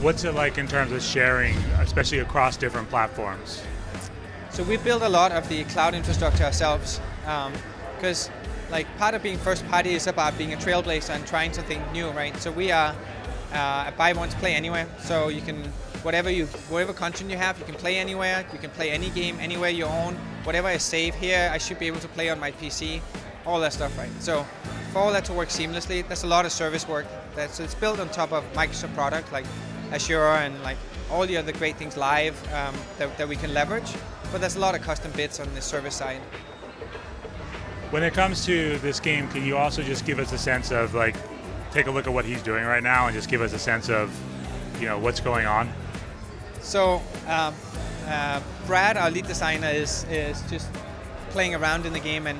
What's it like in terms of sharing, especially across different platforms? So we built a lot of the cloud infrastructure ourselves, because like part of being first party is about being a trailblazer and trying something new, right? So we are a buy once, play anywhere. So you can, whatever content you have, you can play anywhere. You can play any game anywhere you own. Whatever I save here, I should be able to play on my PC. All that stuff, right? So for all that to work seamlessly, there's a lot of service work. So it's built on top of Microsoft product like Azure and like all the other great things live that we can leverage. But there's a lot of custom bits on the service side. When it comes to this game, can you also just give us a sense of like, take a look at what he's doing right now and just give us a sense of, you know, what's going on? So Brad, our lead designer, is just playing around in the game, and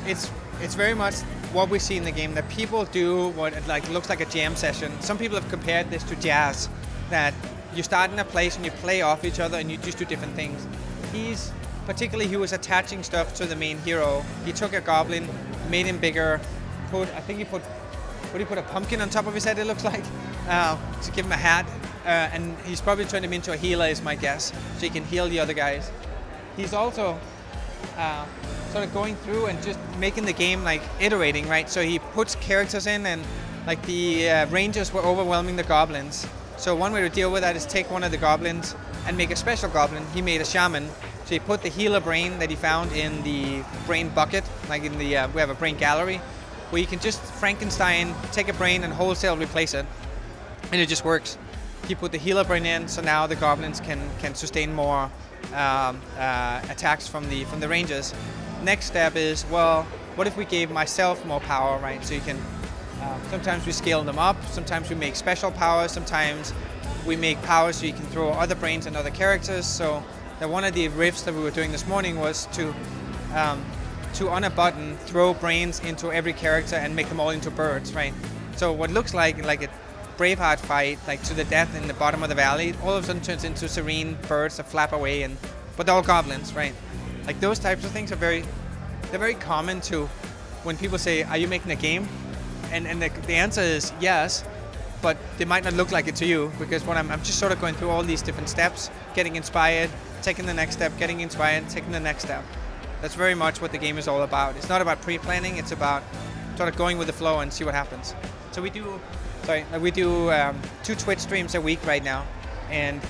it's very much what we see in the game, that people do what it like looks like a jam session. Some people have compared this to jazz, that you start in a place and you play off each other and you just do different things. He was attaching stuff to the main hero. He took a goblin, made him bigger, he put a pumpkin on top of his head, it looks like, to give him a hat, and he's probably turned him into a healer is my guess, so he can heal the other guys. He's also sort of going through and just making the game like iterating, right? So he puts characters in, and like the rangers were overwhelming the goblins. So one way to deal with that is take one of the goblins and make a special goblin. He made a shaman. So he put the healer brain that he found in the brain bucket, like in the, we have a brain gallery, where you can just Frankenstein, take a brain and wholesale replace it. And it just works. He put the healer brain in, so now the goblins can sustain more attacks from the rangers. Next step is, well, what if we gave myself more power, right? So you can, sometimes we scale them up, sometimes we make special powers, sometimes we make powers so you can throw other brains and other characters. So one of the riffs that we were doing this morning was to on a button, throw brains into every character and make them all into birds, right? So what looks like a Braveheart fight, like to the death in the bottom of the valley, all of a sudden turns into serene birds that flap away, but they're all goblins, right? Like those types of things are they're very common to when people say, are you making a game? And the answer is yes, but they might not look like it to you, because when I'm just sort of going through all these different steps, getting inspired, taking the next step, getting inspired, taking the next step. That's very much what the game is all about. It's not about pre-planning, it's about sort of going with the flow and see what happens. So we do 2 Twitch streams a week right now, and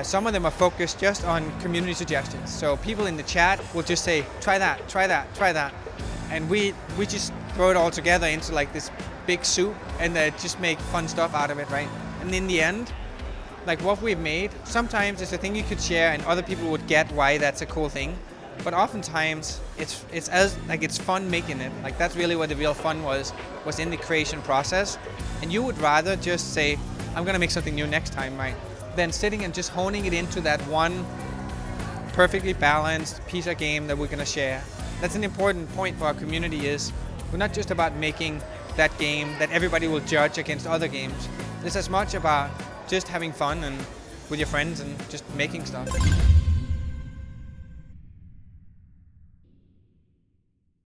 some of them are focused just on community suggestions. So people in the chat will just say, try that, try that, try that. And we just throw it all together into like this big soup and just make fun stuff out of it, right? And in the end, like what we've made, sometimes it's a thing you could share and other people would get why that's a cool thing. But oftentimes it's fun making it. Like that's really where the real fun was in the creation process. And you would rather just say, I'm gonna make something new next time, right? Than sitting and just honing it into that one perfectly balanced piece of game that we're gonna share. That's an important point for our community, is we're not just about making that game that everybody will judge against other games. It's as much about just having fun and with your friends and just making stuff.